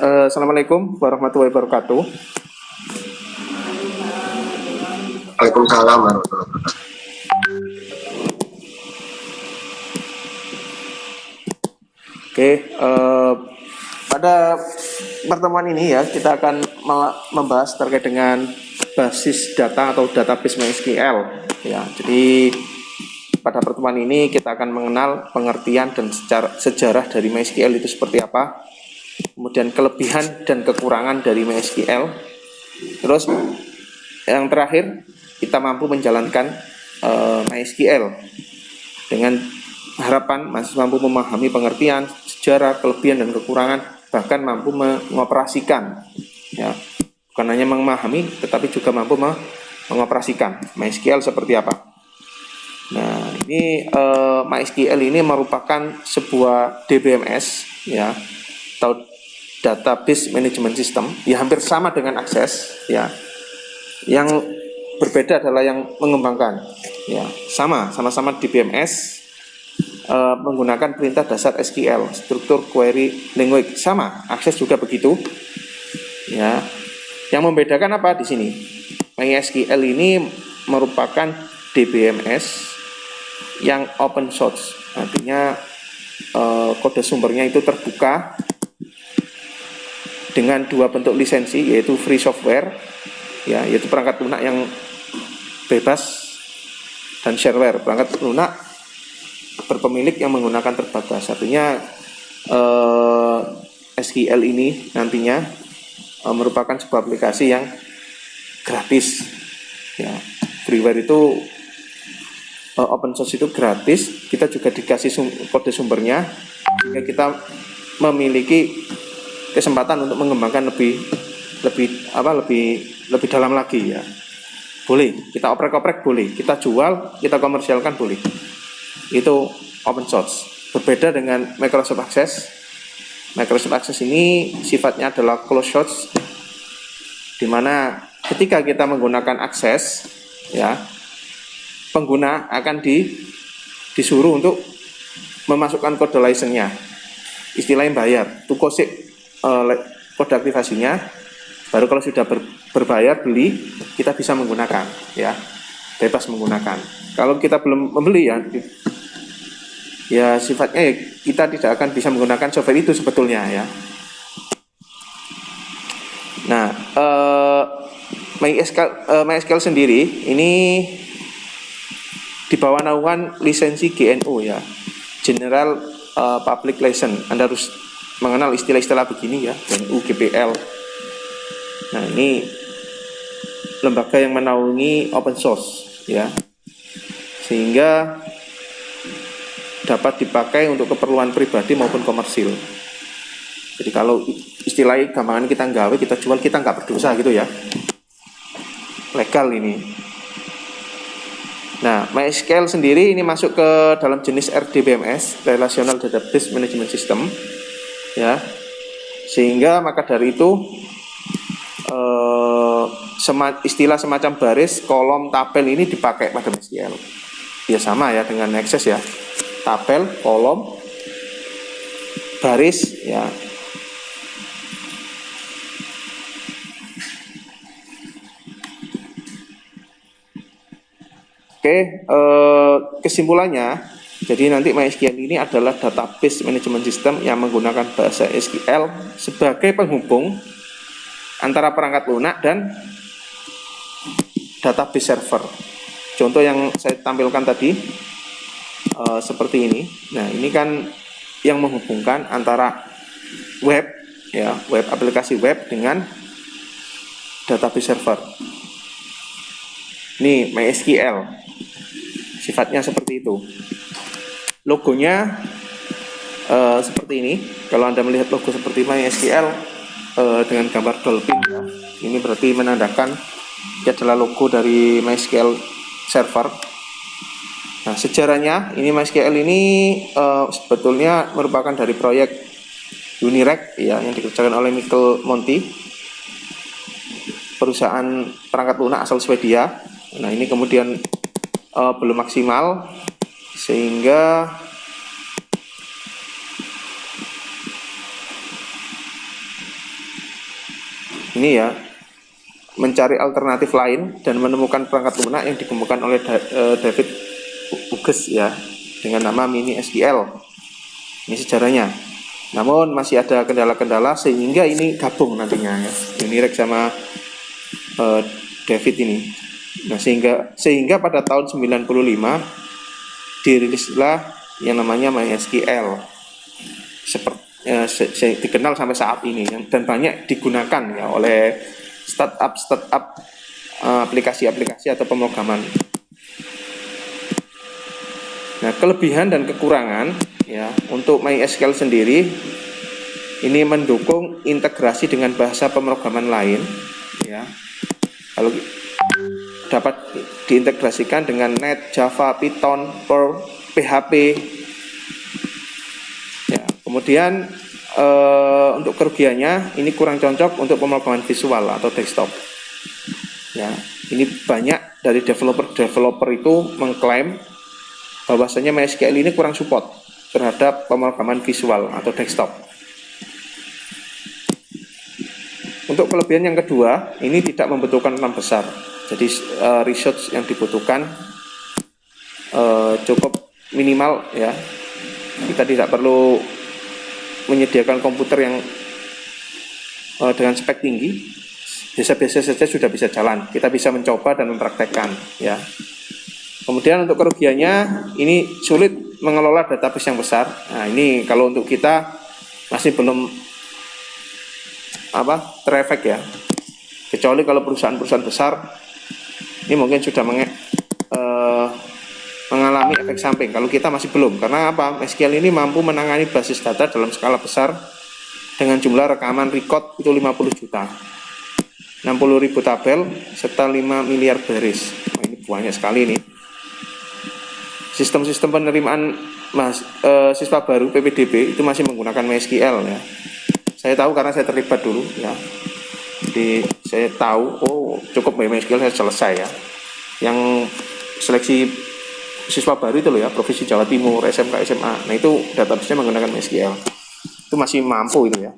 Assalamualaikum warahmatullahi wabarakatuh. Waalaikumsalam warahmatullahi wabarakatuh. Oke, pada pertemuan ini ya kita akan membahas terkait dengan basis data atau database MySQL. Ya, jadi pada pertemuan ini kita akan mengenal pengertian dan sejarah dari MySQL itu seperti apa, kemudian kelebihan dan kekurangan dari MySQL. Terus yang terakhir kita mampu menjalankan MySQL dengan harapan masih mampu memahami pengertian, sejarah, kelebihan dan kekurangan, bahkan mampu mengoperasikan, ya, bukan hanya memahami, tetapi juga mampu mengoperasikan MySQL seperti apa. Nah, ini MySQL ini merupakan sebuah DBMS, ya, atau Database Management System, ya hampir sama dengan Access, ya. Yang berbeda adalah yang mengembangkan, ya, sama-sama DBMS. Menggunakan perintah dasar SQL, struktur query language, sama, Access juga begitu. Ya, yang membedakan apa di sini? MySQL ini merupakan DBMS yang open source, artinya kode sumbernya itu terbuka dengan dua bentuk lisensi, yaitu free software, ya, yaitu perangkat lunak yang bebas, dan shareware, perangkat lunak berpemilik yang menggunakan terbatas. Artinya SQL ini nantinya merupakan sebuah aplikasi yang gratis, ya. Freeware itu open source itu gratis, kita juga dikasih kode sumbernya sehingga kita memiliki kesempatan untuk mengembangkan lebih dalam lagi, ya. Boleh kita oprek-oprek, boleh kita jual, kita komersialkan, boleh. Itu open source. Berbeda dengan Microsoft Access. Microsoft Access ini sifatnya adalah closed source, di mana ketika kita menggunakan Access, ya, pengguna akan disuruh untuk memasukkan kode license-nya, istilahnya bayar, tukosik kode aktivasinya, baru kalau sudah berbayar beli, kita bisa menggunakan, ya, bebas menggunakan. Kalau kita belum membeli, ya sifatnya kita tidak akan bisa menggunakan software itu sebetulnya, ya. Nah, MySQL sendiri ini di bawah naungan lisensi GNU, ya, General Public License. Anda harus mengenal istilah-istilah begini, ya, GNU, GPL. Nah, ini lembaga yang menaungi open source, ya, sehingga dapat dipakai untuk keperluan pribadi maupun komersil. Jadi kalau istilahnya gampangan kita nggawe, kita jual, kita nggak berdosa gitu, ya. Legal ini. Nah, MySQL sendiri ini masuk ke dalam jenis RDBMS, Relational Database Management System, ya. Sehingga maka dari itu istilah semacam baris, kolom, tabel ini dipakai pada MySQL. Ya sama ya dengan Access, ya. Tabel, kolom, baris, ya. Oke, kesimpulannya, jadi nanti MySQL ini adalah database management system yang menggunakan bahasa SQL sebagai penghubung antara perangkat lunak dan database server. Contoh yang saya tampilkan tadi seperti ini. Nah, ini kan yang menghubungkan antara web, ya, web, aplikasi web dengan database server. Ini MySQL, sifatnya seperti itu. Logonya seperti ini. Kalau Anda melihat logo seperti MySQL dengan gambar dolphin, ya, ini berarti menandakan ini adalah logo dari MySQL server. Nah, sejarahnya ini MySQL ini sebetulnya merupakan dari proyek Unirect, ya, yang dikerjakan oleh Michael Monty, perusahaan perangkat lunak asal Swedia. Nah, ini kemudian belum maksimal sehingga ini ya, mencari alternatif lain dan menemukan perangkat lunak yang dikembangkan oleh David Hughes ya, dengan nama Mini SQL. Ini sejarahnya. Namun masih ada kendala-kendala sehingga ini gabung nantinya ya, Unirex sama David ini. Nah, sehingga pada tahun 95 dirilislah yang namanya MySQL. Seperti dikenal sampai saat ini dan banyak digunakan ya oleh startup aplikasi-aplikasi atau pemrograman. Nah, kelebihan dan kekurangan ya untuk MySQL sendiri ini mendukung integrasi dengan bahasa pemrograman lain ya. Kalau dapat diintegrasikan dengan Net, Java, Python, Perl, PHP. Ya, kemudian untuk kerugiannya ini kurang cocok untuk pemrograman visual atau desktop. Ya, ini banyak dari developer itu mengklaim bahwasanya MySQL ini kurang support terhadap pemrograman visual atau desktop. Untuk kelebihan yang kedua, ini tidak membutuhkan RAM besar. Jadi research yang dibutuhkan cukup minimal ya. Kita tidak perlu menyediakan komputer yang dengan spek tinggi, biasa-biasa saja sudah bisa jalan. Kita bisa mencoba dan mempraktekkan ya. Kemudian untuk kerugiannya ini sulit mengelola database yang besar. Nah, ini kalau untuk kita masih belum terefek ya. Kecuali kalau perusahaan-perusahaan besar ini mungkin sudah mengalami efek samping. Kalau kita masih belum, karena apa? MySQL ini mampu menangani basis data dalam skala besar dengan jumlah rekaman record itu 50 juta, 60.000 tabel serta 5 miliar baris. Nah, ini banyak sekali nih. Sistem-sistem penerimaan siswa baru PPDB itu masih menggunakan MySQL ya. Saya tahu karena saya terlibat dulu ya. Jadi saya tahu cukup MySQL saya selesai ya. Yang seleksi siswa baru itu loh ya, Provinsi Jawa Timur, SMK, SMA. Nah, itu database-nya menggunakan MySQL. Itu masih mampu itu ya.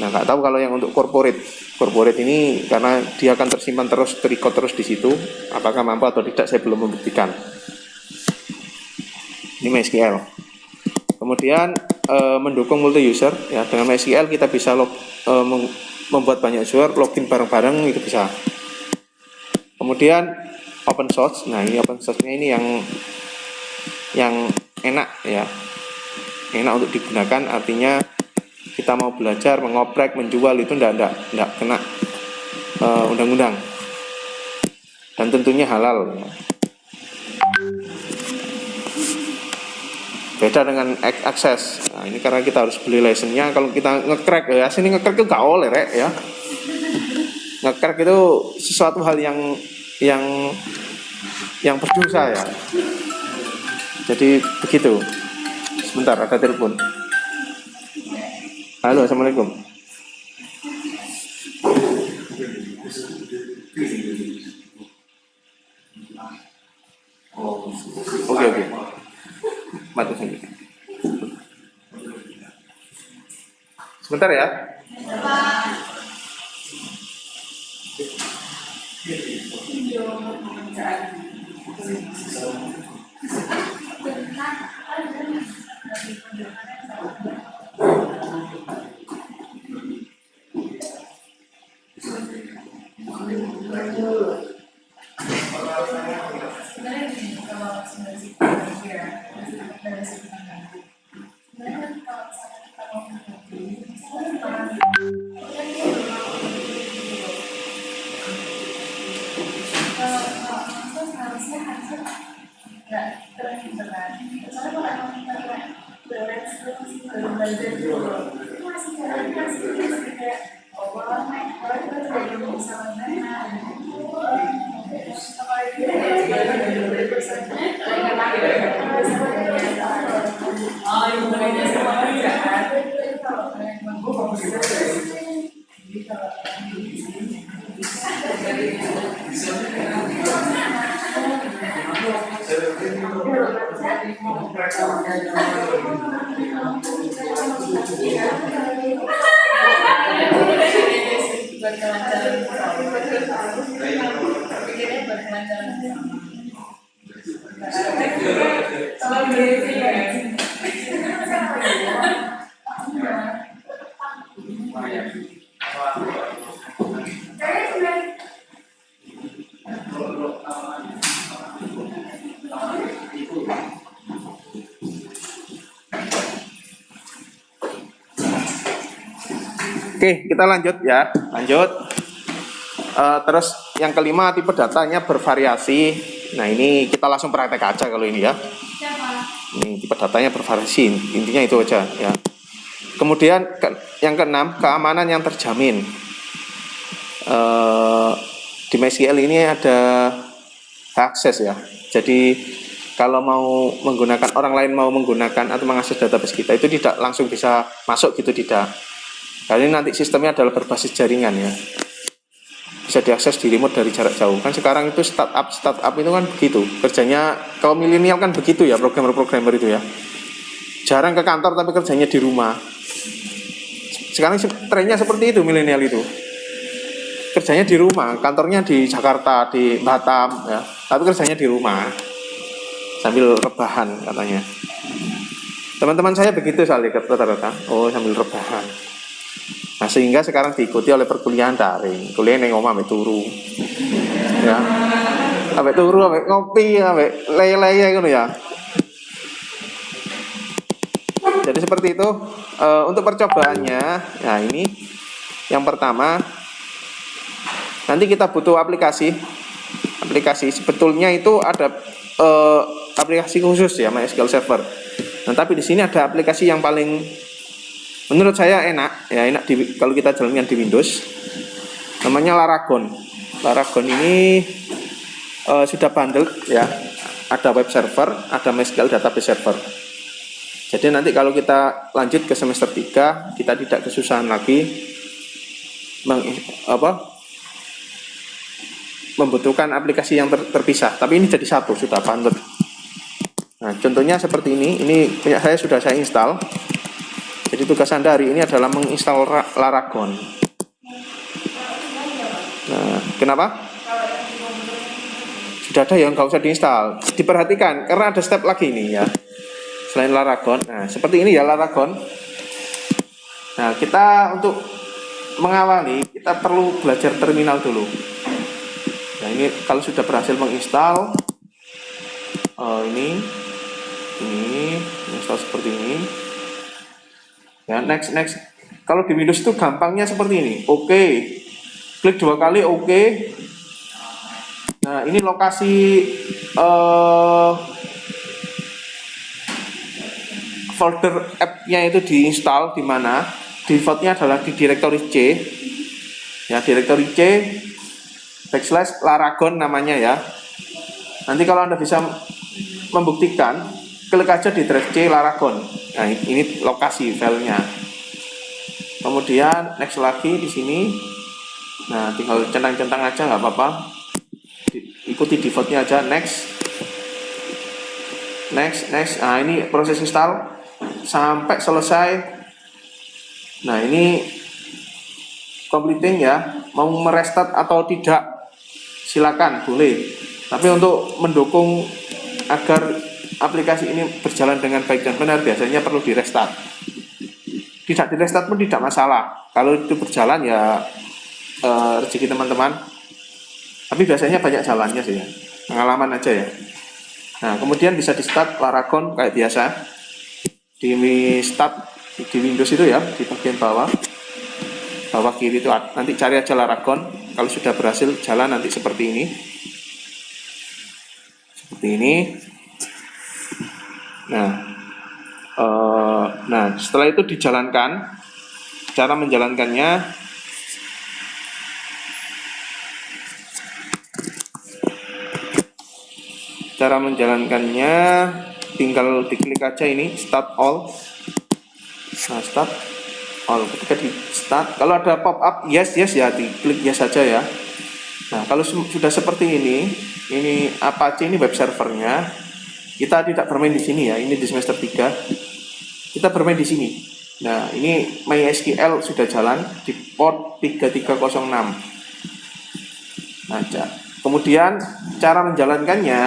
Nah, nggak tahu kalau yang untuk corporate ini karena dia akan tersimpan terus, terrecord terus di situ, apakah mampu atau tidak saya belum membuktikan. Ini MySQL. Kemudian mendukung multi user ya, dengan MySQL kita bisa membuat banyak user login bareng-bareng itu bisa. Kemudian open source. Nah, ini open source-nya ini yang enak ya. Enak untuk digunakan, artinya kita mau belajar, mengoprek, menjual itu enggak kena undang-undang. Dan tentunya halal ya. Beda dengan akses. Nah, ini karena kita harus beli license-nya. Kalau kita nge-crack ya, sini nge-crack itu gak oleh rek ya. Nge-crack itu sesuatu hal yang berdosa ya. Jadi begitu. Sebentar, ada telepon. Halo, assalamualaikum. Oke. Mati saja. Sebentar ya. Oke, kita lanjut ya. Lanjut. Terus yang kelima, tipe datanya bervariasi. Nah, ini kita langsung praktek aja kalau ini ya. Ini tipe datanya bervariasi. Intinya itu aja ya. Kemudian yang keenam, keamanan yang terjamin. Di MySQL ini ada akses ya. Jadi kalau mau menggunakan, orang lain mau menggunakan atau mengakses database kita, itu tidak langsung bisa masuk gitu, tidak. Karena ini nanti sistemnya adalah berbasis jaringan ya. Bisa diakses di remote dari jarak jauh. Kan sekarang itu startup itu kan begitu. Kerjanya kaum milenial kan begitu ya, programmer itu ya. Jarang ke kantor tapi kerjanya di rumah. Sekarang trennya seperti itu, milenial itu. Kerjanya di rumah, kantornya di Jakarta, di Batam ya. Tapi kerjanya di rumah. Sambil rebahan katanya. Teman-teman saya begitu soalnya rata-rata. Oh, sambil rebahan. Nah, sehingga sekarang diikuti oleh perkuliahan daring. Kuliah ning omah ambek turu. Ya. Ambek turu, ambek ngopi, ambek leye-leye ngono ya. Jadi seperti itu. Untuk percobaannya, nah ini yang pertama, nanti kita butuh aplikasi. Aplikasi sebetulnya itu ada aplikasi khusus ya, MySQL Server. Nah, tapi di sini ada aplikasi yang paling menurut saya enak ya, kalau kita jalankan di Windows. Namanya Laragon. Laragon ini sudah bundle ya. Ada web server, ada MySQL database server. Jadi nanti kalau kita lanjut ke semester 3, kita tidak kesusahan lagi membutuhkan aplikasi yang terpisah. Tapi ini jadi satu, sudah bundle. Nah, contohnya seperti ini punya saya, sudah saya install. Jadi tugas Anda hari ini adalah menginstal Laragon. Nah, kenapa? Sudah ada ya, nggak usah diinstal. Diperhatikan, karena ada step lagi ini ya. Selain Laragon, nah seperti ini ya Laragon. Nah, kita untuk mengawali, kita perlu belajar terminal dulu. Nah, ini kalau sudah berhasil menginstal, ini install seperti ini. Ya, next. Kalau di Windows itu gampangnya seperti ini. Oke. Klik 2 kali oke. Nah, ini lokasi folder app-nya itu diinstal di mana? Defaultnya adalah di directory C. Ya, directory C / Laragon namanya ya. Nanti kalau Anda bisa membuktikan, klik aja di drive C Laragon. Nah, ini lokasi filenya. Kemudian next lagi di sini. Nah, tinggal centang-centang aja, nggak apa-apa. Ikuti defaultnya aja. Next. Nah, ini proses install sampai selesai. Nah, ini completing ya. Mau merestart atau tidak, silakan, boleh. Tapi untuk mendukung agar aplikasi ini berjalan dengan baik dan benar, biasanya perlu direstart. Tidak direstart pun tidak masalah. Kalau itu berjalan ya rezeki teman-teman. Tapi biasanya banyak jalannya sih ya. Pengalaman aja ya. Nah, kemudian bisa di start Laragon kayak biasa. Di start di Windows itu ya, di bagian bawah kiri itu nanti cari aja Laragon. Kalau sudah berhasil jalan nanti seperti ini. Seperti ini. Nah, setelah itu dijalankan. Cara menjalankannya, tinggal diklik aja ini start all. Nah, start all. Ketika di start, kalau ada pop up yes ya, diklik yes saja ya. Nah, kalau sudah seperti ini Apache ini web servernya. Kita tidak bermain di sini ya, ini di semester 3. Kita bermain di sini. Nah, ini MySQL sudah jalan di port 3306. Nah, kemudian cara menjalankannya,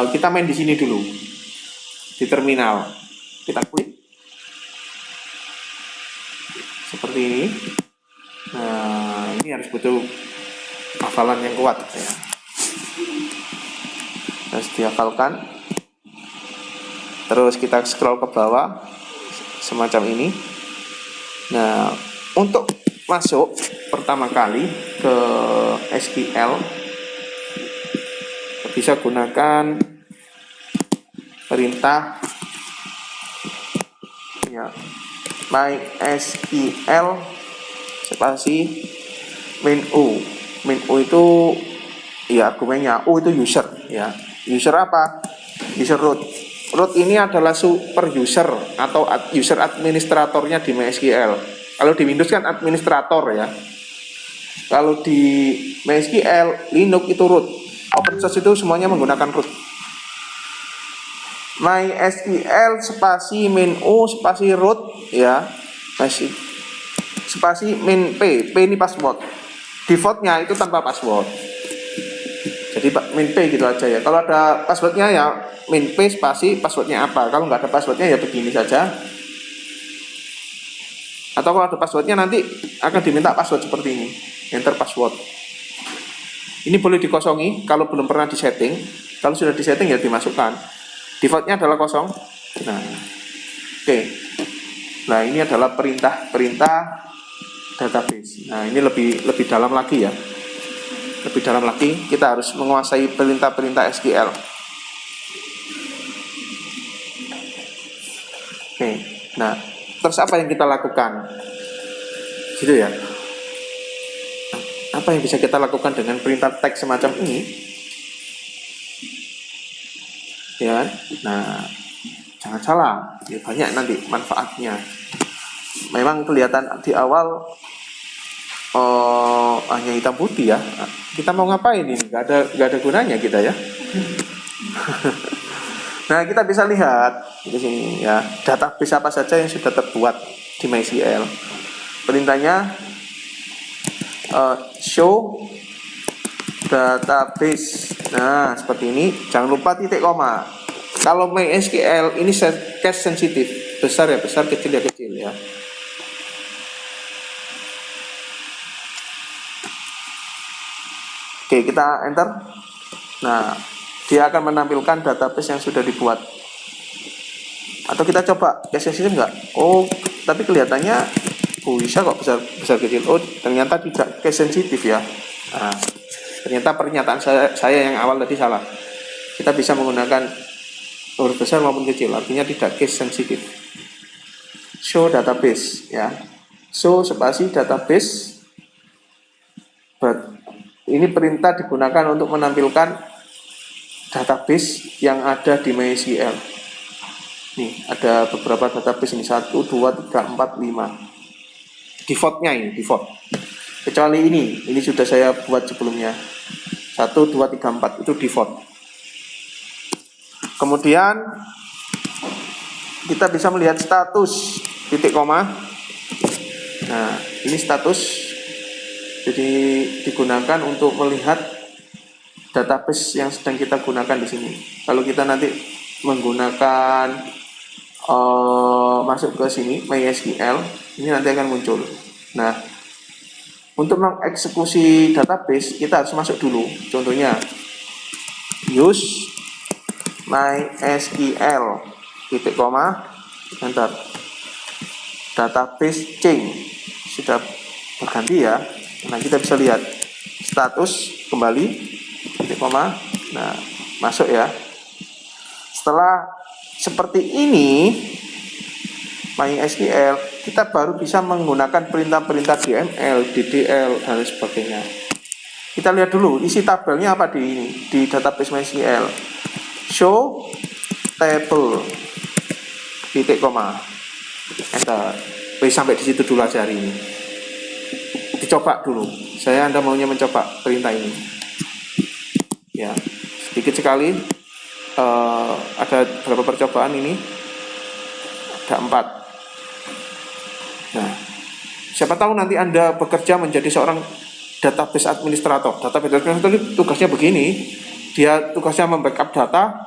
kita main di sini dulu, di terminal. Kita klik seperti ini. Nah, ini harus butuh hafalan yang kuat ya. Harus dihafalkan. Terus kita scroll ke bawah semacam ini. Nah, untuk masuk pertama kali ke SQL bisa gunakan perintah ya, MySQL spasi min u. Min u itu ya argumennya, u itu user ya. User apa? User root. Root ini adalah super user atau user administratornya di MySQL. Kalau di Windows kan administrator ya. Kalau di MySQL, Linux itu root. Open source itu semuanya menggunakan root. MySQL spasi min u spasi root ya. Spasi min p. P ini password. Defaultnya itu tanpa password. Jadi min p gitu aja ya. Kalau ada passwordnya ya min p spasi passwordnya apa. Kalau nggak ada passwordnya ya begini saja. Atau kalau ada passwordnya nanti akan diminta password seperti ini. Enter password. Ini boleh dikosongi kalau belum pernah disetting. Kalau sudah disetting ya dimasukkan. Defaultnya adalah kosong. Nah, oke. Nah, ini adalah perintah database. Nah, ini lebih dalam lagi ya. Lebih dalam lagi, kita harus menguasai perintah-perintah SQL. Oke. Nah, terus apa yang kita lakukan? Gitu ya. Apa yang bisa kita lakukan dengan perintah teks semacam ini? Ya, nah jangan salah, ya banyak nanti manfaatnya. Memang kelihatan di awal hanya hitam putih ya. Kita mau ngapain ini? Gak ada gunanya kita ya. Nah, kita bisa lihat di sini ya, database apa saja yang sudah terbuat di MySQL. Perintahnya show database. Nah, seperti ini. Jangan lupa titik koma. Kalau MySQL ini case sensitif, besar ya besar, kecil ya kecil ya. Oke, kita enter. Nah, dia akan menampilkan database yang sudah dibuat. Atau kita coba case sensitif nggak? Oh, tapi kelihatannya bisa kok besar kecil. Oh, ternyata tidak case sensitif ya. Nah, ternyata pernyataan saya yang awal tadi salah. Kita bisa menggunakan huruf besar maupun kecil, artinya tidak case sensitif. Show database ya. Show spasi database. Ini perintah digunakan untuk menampilkan database yang ada di MySQL. Nih, ada beberapa database ini 1, 2, 3, 4, 5. Defaultnya ini, default. Kecuali ini sudah saya buat sebelumnya. 1, 2, 3, 4 itu default. Kemudian kita bisa melihat status titik koma. Nah, ini status. Jadi digunakan untuk melihat database yang sedang kita gunakan di sini. Kalau kita nanti menggunakan masuk ke sini MySQL, ini nanti akan muncul. Nah, untuk mengeksekusi database kita harus masuk dulu. Contohnya use MySQL titik koma enter. Database change sudah berganti ya. Nah, kita bisa lihat status kembali titik koma. Nah, masuk ya. Setelah seperti ini MySQL, kita baru bisa menggunakan perintah-perintah DML, DDL dan sebagainya. Kita lihat dulu isi tabelnya apa di database MySQL. Show table titik koma enter. Sampai di situ dulu aja hari ini. Dicoba dulu. Anda maunya mencoba perintah ini. Ya, sedikit sekali. Ada berapa percobaan ini? Ada 4. Siapa tahu nanti Anda bekerja menjadi seorang database administrator. Database administrator itu tugasnya begini, dia tugasnya membackup data,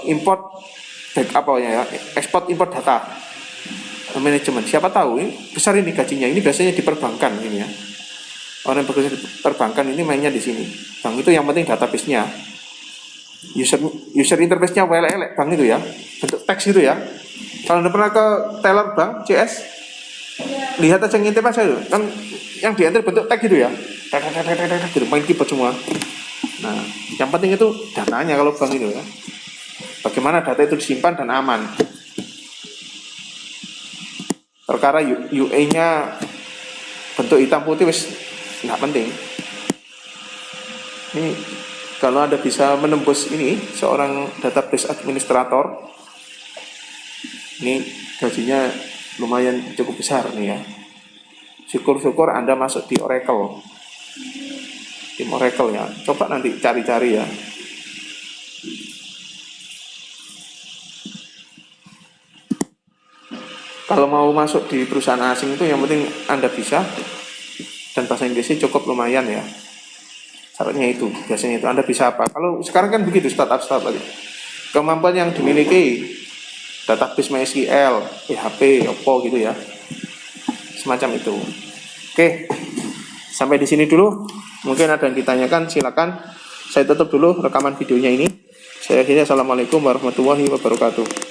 import backup ya, ekspor import data, manajemen. Siapa tahu ini besar ini gajinya. Ini biasanya di perbankan ini ya. Orang yang bekerja di perbankan ini mainnya di sini. Bank itu yang penting database-nya. User interface-nya elek bank itu ya. Bentuk teks itu ya. Kalau Anda pernah ke teller bank CS, lihat aja ngintip aja itu. Kan yang diantar bentuk teks gitu ya. Gitu, main keyboard semua. Nah, yang penting itu datanya kalau bank itu ya. Bagaimana data itu disimpan dan aman. Perkara UA-nya bentuk hitam putih wis nggak penting. Ini kalau Anda bisa menembus ini seorang database administrator, ini gajinya lumayan cukup besar nih ya. Syukur-syukur Anda masuk di Oracle, tim Oracle ya. Coba nanti cari-cari ya. Kalau mau masuk di perusahaan asing itu yang penting Anda bisa dan bahasa Inggrisnya cukup lumayan ya. Syaratnya itu, biasanya itu Anda bisa apa? Kalau sekarang kan begitu startup aja. Kemampuan yang dimiliki database MySQL, PHP, Oppo gitu ya. Semacam itu. Oke. Sampai di sini dulu. Mungkin ada yang ditanyakan, silakan. Saya tutup dulu rekaman videonya ini. Saya akhirnya assalamualaikum warahmatullahi wabarakatuh.